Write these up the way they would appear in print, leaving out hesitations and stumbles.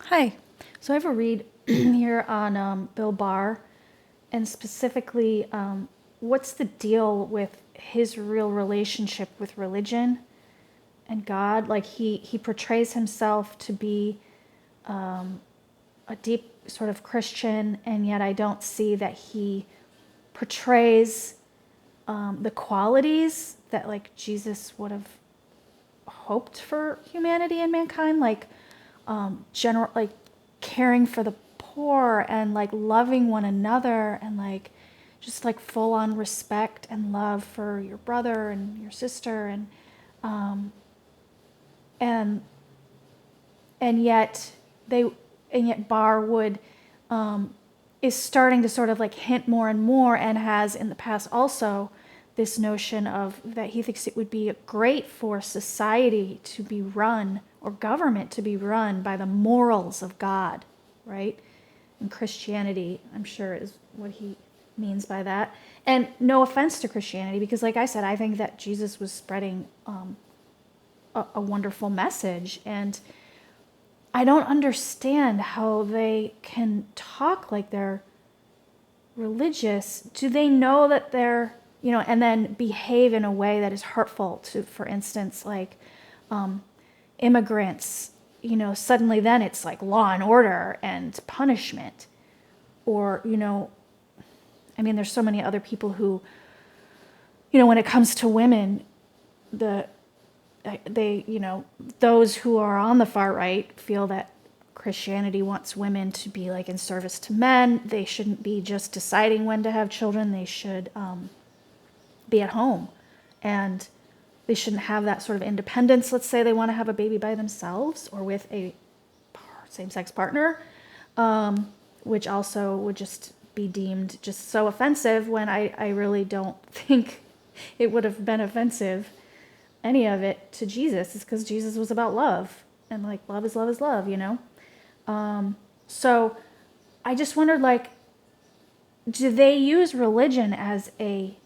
Hi. So I have a read here on Bill Barr, and specifically, what's the deal with his real relationship with religion and God? Like he portrays himself to be a deep sort of Christian, and yet I don't see that he portrays the qualities that like Jesus would have hoped for humanity and mankind, like general, like caring for the poor and like loving one another and like just like full on respect and love for your brother and your sister um, and and yet they and yet Barr would is starting to sort of like hint more and more, and has in the past also, this notion of that he thinks it would be great for society to be run, or government to be run, by the morals of God, right? And Christianity, I'm sure, is what he means by that. And no offense to Christianity, because like I said, I think that Jesus was spreading a wonderful message, and I don't understand how they can talk like they're religious. Do they know that they're, and then behave in a way that is hurtful to, for instance, like immigrants, suddenly then it's like law and order and punishment. Or, there's so many other people who, when it comes to women, those who are on the far right feel that Christianity wants women to be like in service to men. They shouldn't be just deciding when to have children. They should be at home, and they shouldn't have that sort of independence. Let's say they want to have a baby by themselves or with a same-sex partner, which also would just be deemed just so offensive, when I really don't think it would have been offensive, any of it, to Jesus. Is because Jesus was about love, and like love is love is love, so I just wondered, like, do they use religion as a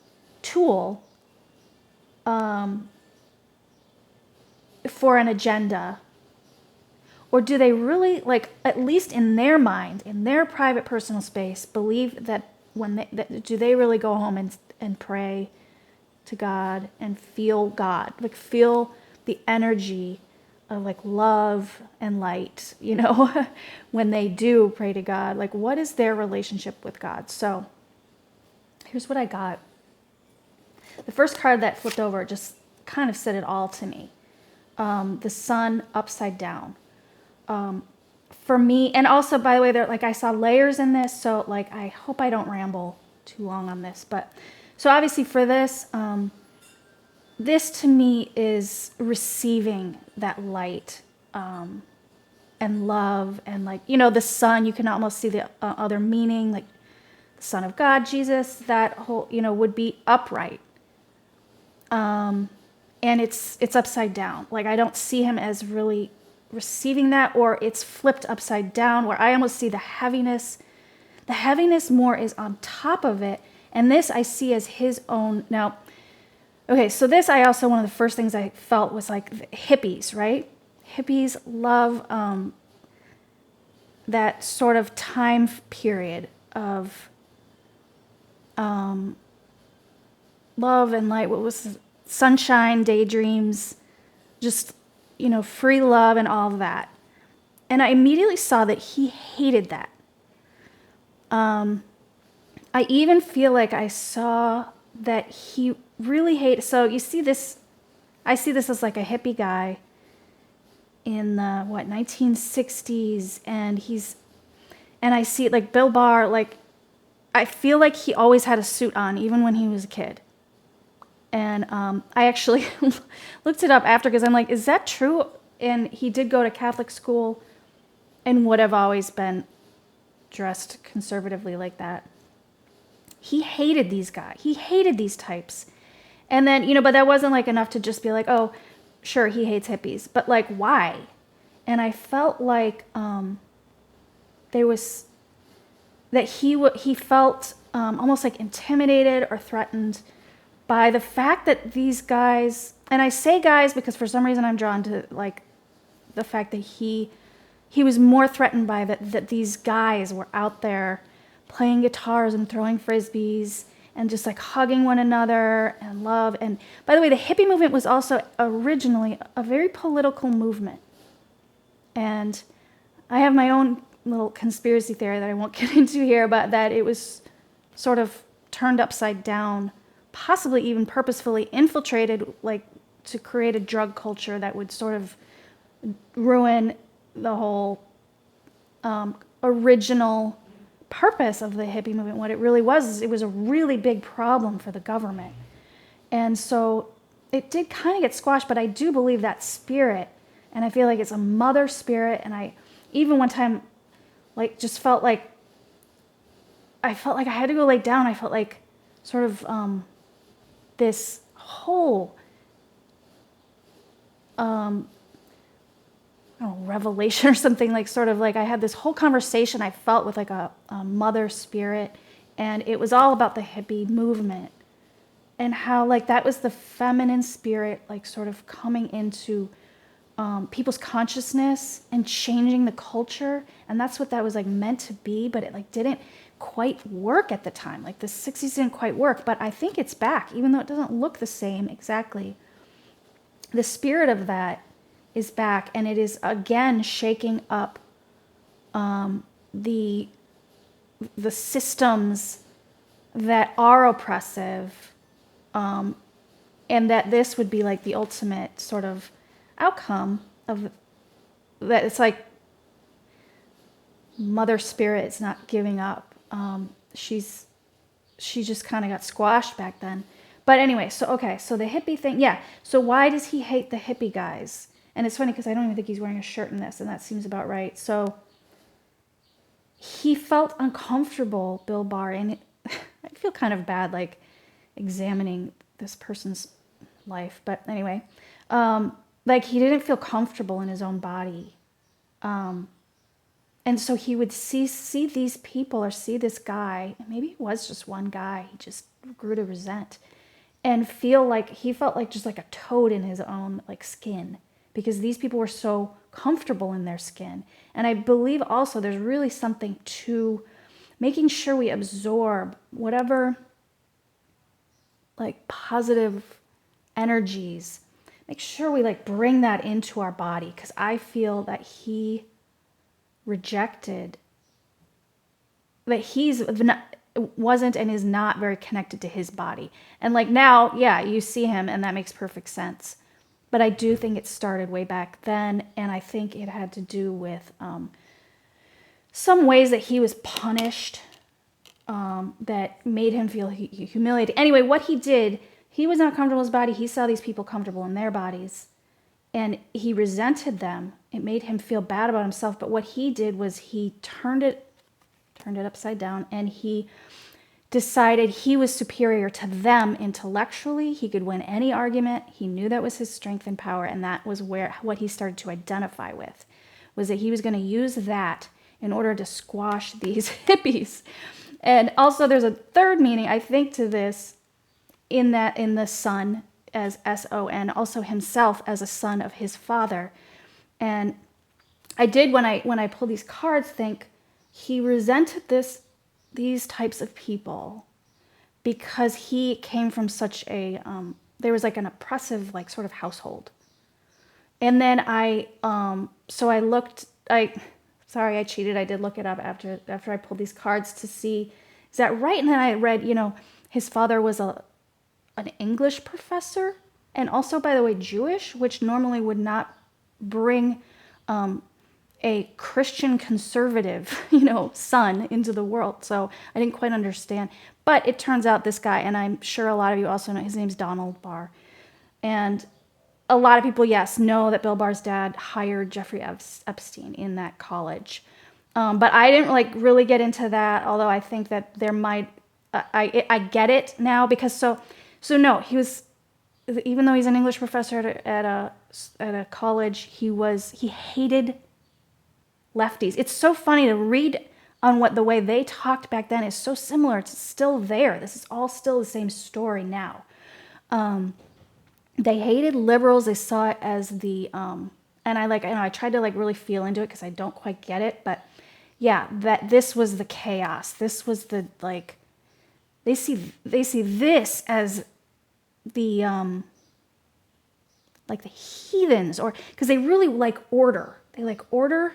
tool for an agenda, or do they really, like, at least in their mind, in their private personal space, believe that do they really go home and pray to God and feel God, like feel the energy of like love and light, when they do pray to God? Like, what is their relationship with God? So here's what I got. The first card that flipped over just kind of said it all to me. The sun upside down. For me, and also, by the way, there, like, I saw layers in this, so like I hope I don't ramble too long on this, but so obviously for this, this to me is receiving that light and love, and like, the sun, you can almost see the other meaning, like the Son of God, Jesus, that whole, would be upright. And it's upside down. Like, I don't see him as really receiving that, or it's flipped upside down, where I almost see the heaviness. The heaviness more is on top of it, and this I see as his own. Now, okay, so this, I also, one of the first things I felt was like the hippies, right? Hippies love that sort of time period of love and light. What was it? Sunshine, daydreams, just, free love and all of that. And I immediately saw that he hated that. I even feel like I saw that he really hated. So you see this, I see this as like a hippie guy in the 1960s, and I see it like Bill Barr, like I feel like he always had a suit on, even when he was a kid. And I actually looked it up after, because I'm like, is that true? And he did go to Catholic school and would have always been dressed conservatively like that. He hated these guys. He hated these types. And then, but that wasn't like enough to just be like, oh, sure, he hates hippies. But like, why? And I felt like there was, that he felt almost like intimidated or threatened by the fact that these guys, and I say guys because for some reason I'm drawn to like the fact that he he was more threatened by that these guys were out there playing guitars and throwing frisbees and just like hugging one another and love. And by the way, the hippie movement was also originally a very political movement. And I have my own little conspiracy theory that I won't get into here, but that it was sort of turned upside down, possibly even purposefully infiltrated, like to create a drug culture that would sort of ruin the whole original purpose of the hippie movement. What it really was is it was a really big problem for the government. And so it did kind of get squashed, but I do believe that spirit, and I feel like it's a mother spirit. And I even one time like just felt like I had to go lay down. I felt like sort of this whole revelation or something, like sort of like I had this whole conversation I felt with like a mother spirit, and it was all about the hippie movement and how like that was the feminine spirit like sort of coming into people's consciousness and changing the culture. And that's what that was like meant to be, but it like didn't quite work at the time. Like the 60s didn't quite work, but I think it's back, even though it doesn't look the same exactly. The spirit of that is back, and it is again shaking up the systems that are oppressive, and that this would be like the ultimate sort of outcome of that. It's like mother spirit is not giving up. She just kind of got squashed back then. But anyway, so the hippie thing, yeah. So why does he hate the hippie guys? And it's funny because I don't even think he's wearing a shirt in this, and that seems about right. So he felt uncomfortable, Bill Barr, and I feel kind of bad, like, examining this person's life. But anyway, like, he didn't feel comfortable in his own body. And so he would see these people or see this guy, and maybe it was just one guy, he just grew to resent, and he felt like just like a toad in his own, like, skin, because these people were so comfortable in their skin. And I believe also there's really something to making sure we absorb whatever like positive energies, make sure we like bring that into our body, because I feel that he rejected, that wasn't and is not very connected to his body. And like now, yeah, you see him and that makes perfect sense. But I do think it started way back then, and I think it had to do with some ways that he was punished that made him feel humiliated. Anyway, what he did, he was not comfortable in his body. He saw these people comfortable in their bodies, and he resented them. It made him feel bad about himself. But what he did was he turned it upside down, and he decided he was superior to them intellectually. He could win any argument. He knew that was his strength and power, and that was what he started to identify with, was that he was going to use that in order to squash these hippies. And also there's a third meaning, I think, to this, in the son as S-O-N, also himself as a son of his father. And I did, when I pulled these cards, think he resented these types of people because he came from such a there was like an oppressive like sort of household. And then I cheated. I did look it up after I pulled these cards to see, is that right? And then I read, his father was an English professor, and also, by the way, Jewish, which normally would not bring a Christian conservative, son into the world. So I didn't quite understand. But it turns out this guy, and I'm sure a lot of you also know, his name's Donald Barr. And a lot of people, yes, know that Bill Barr's dad hired Jeffrey Epstein in that college. But I didn't really get into that, although I think that there might, I get it now, because so no, he was, even though he's an English professor at a college, he hated lefties. It's so funny to read on what the way they talked back then is so similar. It's still there. This is all still the same story now. They hated liberals. They saw it as And I tried to like really feel into it because I don't quite get it, but yeah, that this was the chaos. This was the like, they see this as the like the heathens, or because they really like order. They like order,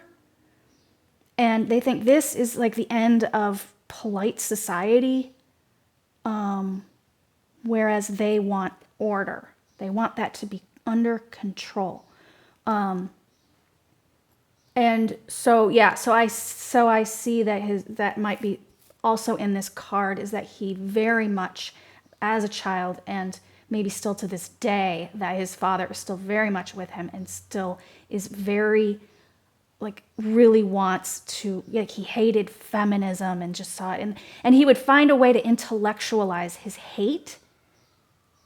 and they think this is like the end of polite society, whereas they want order. They want that to be under control. And so, yeah, so I see that that might be also in this card, is that he very much, as a child, and maybe still to this day, that his father is still very much with him and still is very, like, really wants to, like, he hated feminism and just saw it. And he would find a way to intellectualize his hate.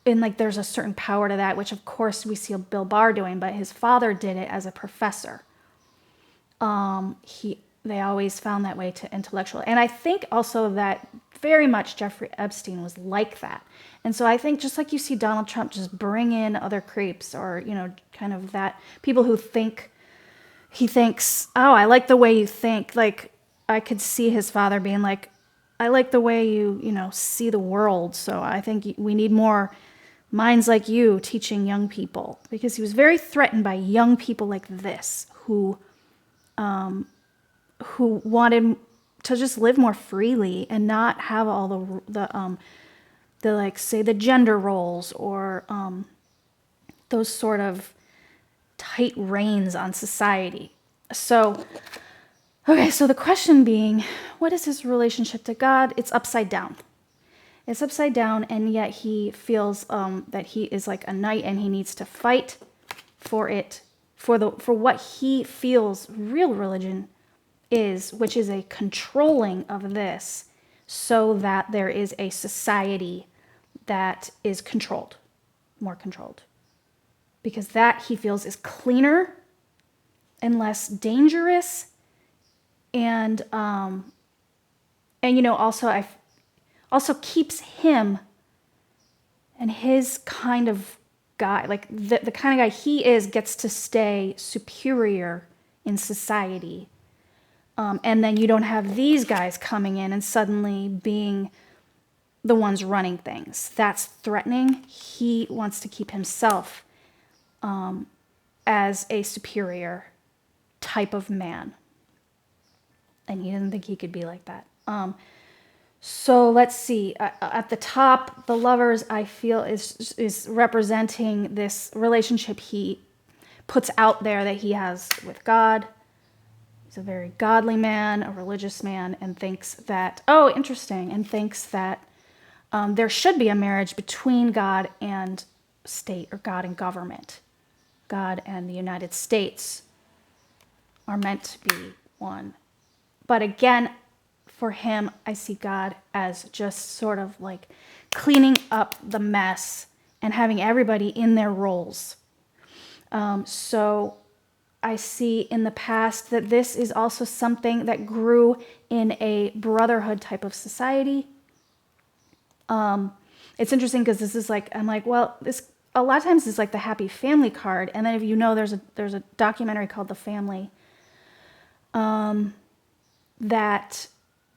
And, like, there's a certain power to that, which, of course, we see Bill Barr doing, but his father did it as a professor. They always found that way to intellectual. And I think also that very much Jeffrey Epstein was like that. And so I think just like you see Donald Trump just bring in other creeps, or, you know, kind of that people who think, he thinks, oh, I like the way you think. Like, I could see his father being like, I like the way you know, see the world. So I think we need more minds like you teaching young people, because he was very threatened by young people like this who wanted to just live more freely and not have all the like, say, the gender roles, or those sort of tight reins on society. So, okay, so the question being, what is his relationship to God? It's upside down. It's upside down, and yet he feels that he is like a knight, and he needs to fight for it, for what he feels real religion is, which is a controlling of this, so that there is a society that is controlled, more controlled, because that he feels is cleaner and less dangerous, and you know, also keeps him and his kind of guy, like the kind of guy he is, gets to stay superior in society. And then you don't have these guys coming in and suddenly being the ones running things. That's threatening. He wants to keep himself as a superior type of man. And he didn't think he could be like that. So let's see. At the top, the Lovers, I feel, is representing this relationship he puts out there that he has with God. He's a very godly man, a religious man, and thinks that, oh, interesting, and thinks that there should be a marriage between God and state, or God and government. God and the United States are meant to be one. But again, for him, I see God as just sort of like cleaning up the mess and having everybody in their roles. So I see in the past that this is also something that grew in a brotherhood type of society. It's interesting because this is like, I'm like, well, this a lot of times is like the happy family card. And then if you know, there's a documentary called The Family that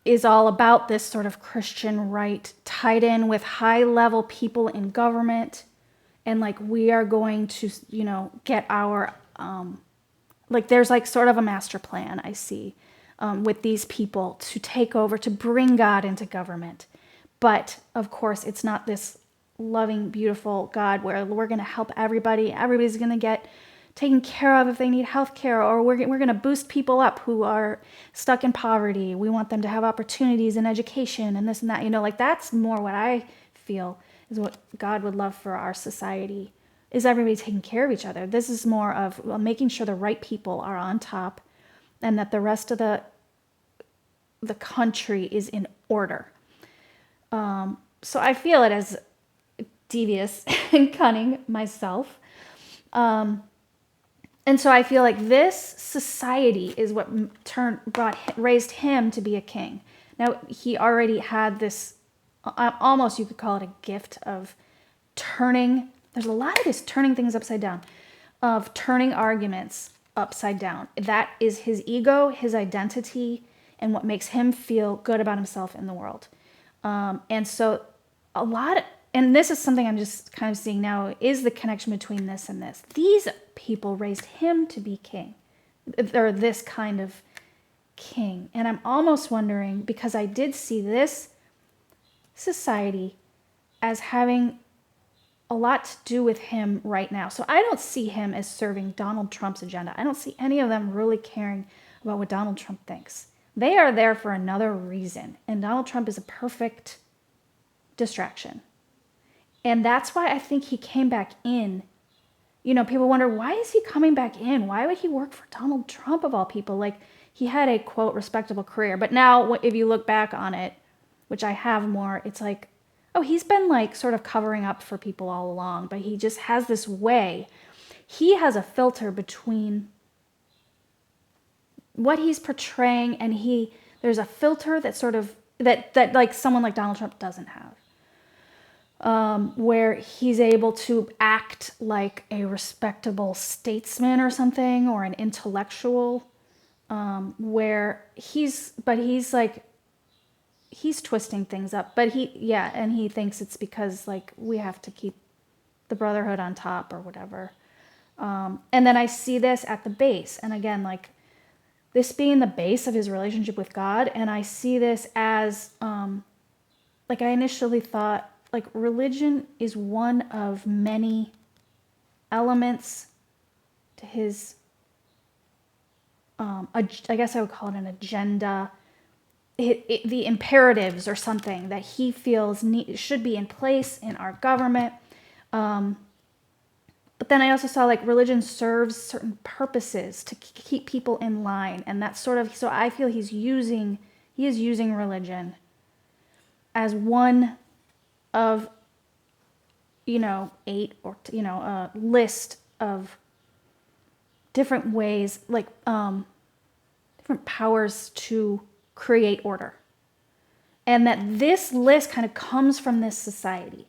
is all about this sort of Christian right tied in with high level people in government. And like, we are going to, you know, get our, like there's like sort of a master plan I see with these people to take over, to bring God into government. But of course, it's not this loving, beautiful God where we're going to help everybody. Everybody's going to get taken care of if they need health care, or we're going to boost people up who are stuck in poverty. We want them to have opportunities in education and this and that. You know, like that's more what I feel is what God would love for our society, is everybody taking care of each other. This is more of making sure the right people are on top and that the rest of the country is in order. So I feel it as devious and cunning myself. And so I feel like this society is what raised him to be a king. Now, he already had this, almost you could call it a gift of turning. There's a lot of this turning things upside down. of turning arguments upside down. That is his ego, his identity, and what makes him feel good about himself in the world. And so and this is something I'm just kind of seeing now, is the connection between this and this. These people raised him to be king, or this kind of king. And I'm almost wondering, because I did see this society as having a lot to do with him right now. So I don't see him as serving Donald Trump's agenda. I don't see any of them really caring about what Donald Trump thinks. They are there for another reason. And Donald Trump is a perfect distraction. And that's why I think he came back in. You know, people wonder, why is he coming back in? Why would he work for Donald Trump of all people? Like, he had a, quote, respectable career. But now, if you look back on it, which I have more, it's like, oh, he's been like sort of covering up for people all along. But he just has this way. He has a filter between what he's portraying, and there's a filter that sort of, that like someone like Donald Trump doesn't have. Where he's able to act like a respectable statesman or something, or an intellectual, where he's twisting things up, but and he thinks it's because like we have to keep the brotherhood on top or whatever. And then I see this at the base, and again, like this being the base of his relationship with God, and I see this as, like I initially thought, like religion is one of many elements to his, I guess I would call it an agenda, the imperatives or something that he feels should be in place in our government. But then I also saw like religion serves certain purposes to keep people in line. And that's sort of, so I feel he is using religion as one of, 8 or, a list of different ways, like different powers to create order. And that this list kind of comes from this society.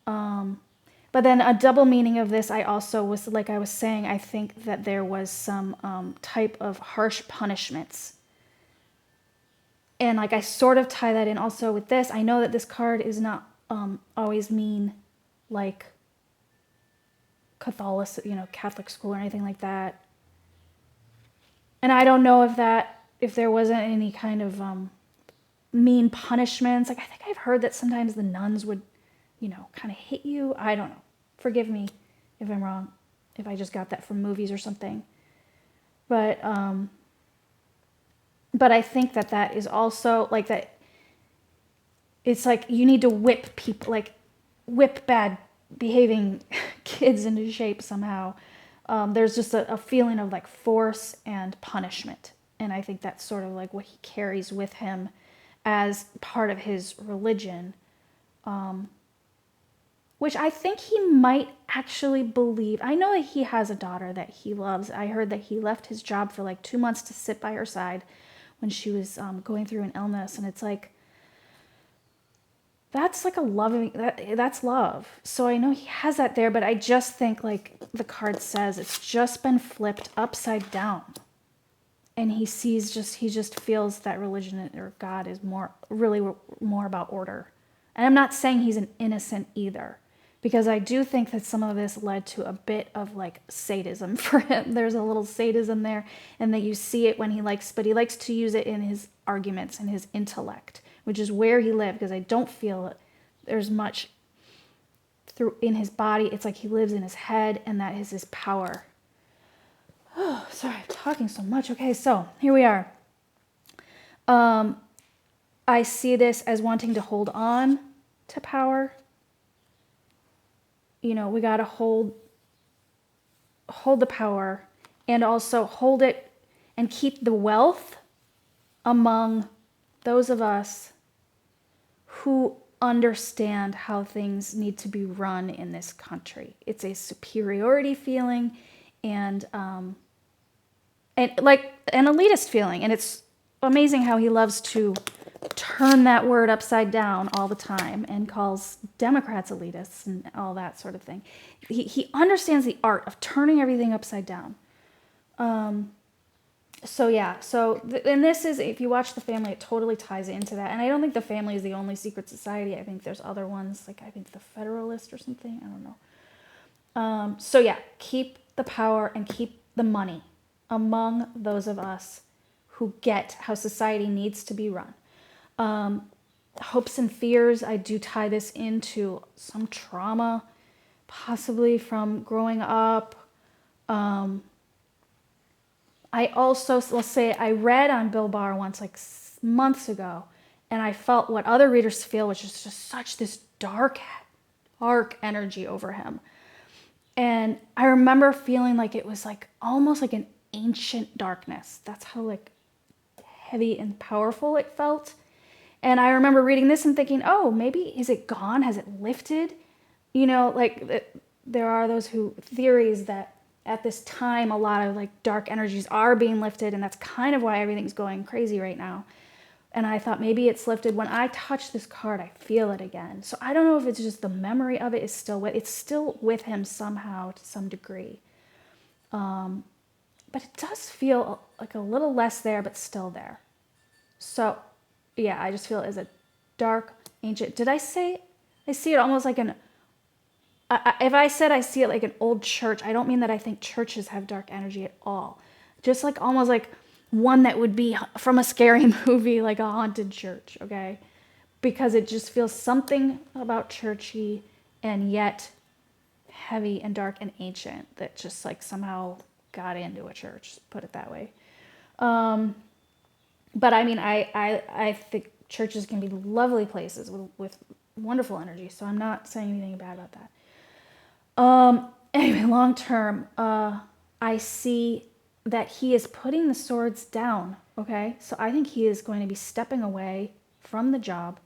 But then a double meaning of this, I also was, like I was saying, I think that there was some type of harsh punishments. And like I sort of tie that in also with this. I know that this card is not always mean like Catholic school or anything like that. And I don't know if there wasn't any kind of mean punishments. Like I think I've heard that sometimes the nuns would, kind of hit you. I don't know. Forgive me if I'm wrong, if I just got that from movies or something. But I think that is also like that. It's like you need to whip people, like whip bad behaving kids into shape somehow. There's just a feeling of like force and punishment. And I think that's sort of like what he carries with him as part of his religion. Which I think he might actually believe. I know that he has a daughter that he loves. I heard that he left his job for like 2 months to sit by her side when she was going through an illness. And it's like, that's like that's love. So I know he has that there, but I just think like the card says, it's just been flipped upside down. And he just feels that religion or God is really more about order. And I'm not saying he's an innocent either, because I do think that some of this led to a bit of like sadism for him. There's a little sadism there, and that you see it when he likes to use it in his arguments and his intellect, which is where he lived, because I don't feel there's much in his body. It's like he lives in his head, and that is his power. Oh, sorry, I'm talking so much. Okay, so here we are. I see this as wanting to hold on to power. We got to hold the power, and also hold it and keep the wealth among those of us who understand how things need to be run in this country. It's a superiority feeling and like an elitist feeling. And it's amazing how he loves to turn that word upside down all the time and calls Democrats elitists and all that sort of thing. He understands the art of turning everything upside down. So yeah, and this is, if you watch The Family, it totally ties into that. And I don't think The Family is the only secret society. I think there's other ones, like I think The Federalist or something. I don't know. So yeah, keep the power and keep the money among those of us who get how society needs to be run. Hopes and fears, I do tie this into some trauma, possibly from growing up. I also, let's say, I read on Bill Barr once, like months ago, and I felt what other readers feel, which is just such this dark energy over him. And I remember feeling like it was like almost like an ancient darkness. That's how like heavy and powerful it felt. And I remember reading this and thinking, oh, maybe is it gone? Has it lifted? You know, like there are those theories that at this time, a lot of like dark energies are being lifted, and that's kind of why everything's going crazy right now. And I thought maybe it's lifted. When I touch this card, I feel it again. So I don't know if it's just the memory of it is it's still with him somehow to some degree. But it does feel like a little less there, but still there. So yeah, I just feel it as a dark, ancient. Did I say I see it almost like if I said I see it like an old church, I don't mean that I think churches have dark energy at all. Just like almost like one that would be from a scary movie, like a haunted church, okay? Because it just feels something about churchy and yet heavy and dark and ancient that just like somehow got into a church, put it that way. But I mean, I think churches can be lovely places with wonderful energy, so I'm not saying anything bad about that. Anyway, long term, I see that he is putting the swords down, okay? So I think he is going to be stepping away from the job,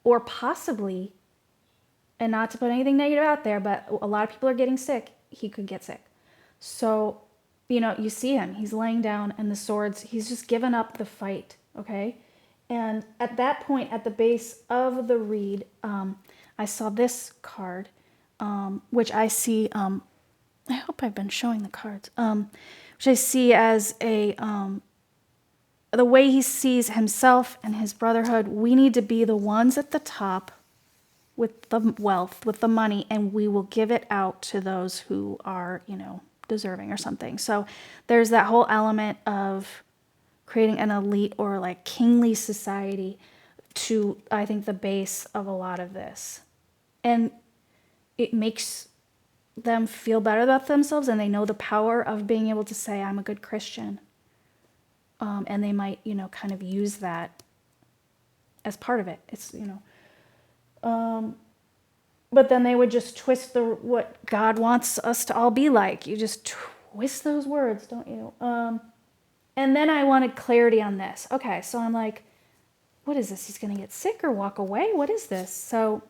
or possibly, and not to put anything negative out there, but a lot of people are getting sick. He could get sick. So, you know, you see him, he's laying down and the swords, he's just given up the fight, okay? And at that point, at the base of the reed, I saw this card, which I see, I hope I've been showing the cards, which I see as the way he sees himself and his brotherhood. We need to be the ones at the top with the wealth, with the money, and we will give it out to those who are, you know, deserving or something. So there's that whole element of creating an elite or like kingly society to, I think, the base of a lot of this. And it makes them feel better about themselves, and they know the power of being able to say, I'm a good Christian. And they might, you know, kind of use that as part of it. It's, you know, but then they would just twist what God wants us to all be like. You just twist those words, don't you? And then I wanted clarity on this. Okay, so I'm like, what is this? He's going to get sick or walk away? What is this? So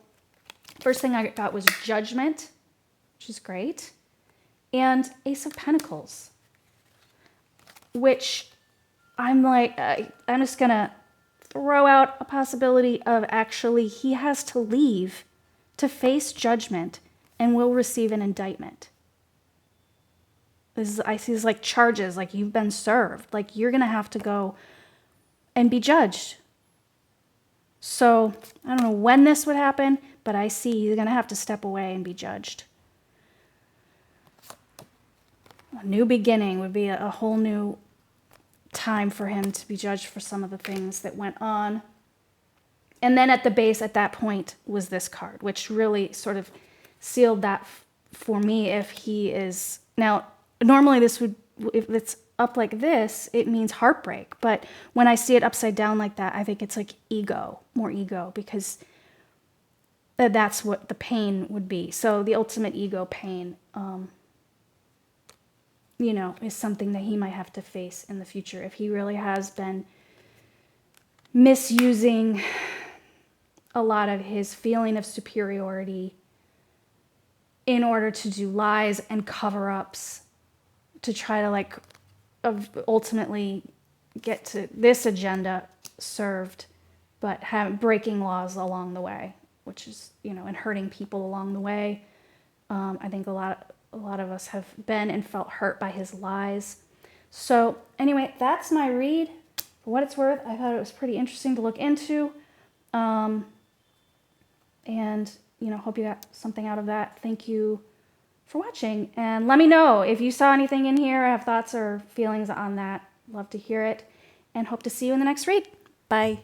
first thing I got was judgment, which is great, and Ace of Pentacles, which I'm like, I'm just going to throw out a possibility of actually he has to leave to face judgment and will receive an indictment. I see this like charges, like you've been served, like you're going to have to go and be judged. So I don't know when this would happen, but I see he's going to have to step away and be judged. A new beginning would be a whole new time for him to be judged for some of the things that went on. And then at the base at that point was this card, which really sort of sealed that for me. If he is now, normally this would, if it's up like this, it means heartbreak. But when I see it upside down like that, I think it's like ego, more ego, because that's what the pain would be. So the ultimate ego pain, you know, is something that he might have to face in the future if he really has been misusing a lot of his feeling of superiority in order to do lies and cover-ups to try to like ultimately get to this agenda served but breaking laws along the way, which is, and hurting people along the way. I think a lot of us have been and felt hurt by his lies. So anyway, that's my read. For what it's worth, I thought it was pretty interesting to look into. And, hope you got something out of that. Thank you for watching. And let me know if you saw anything in here, have thoughts or feelings on that. Love to hear it. And hope to see you in the next read. Bye.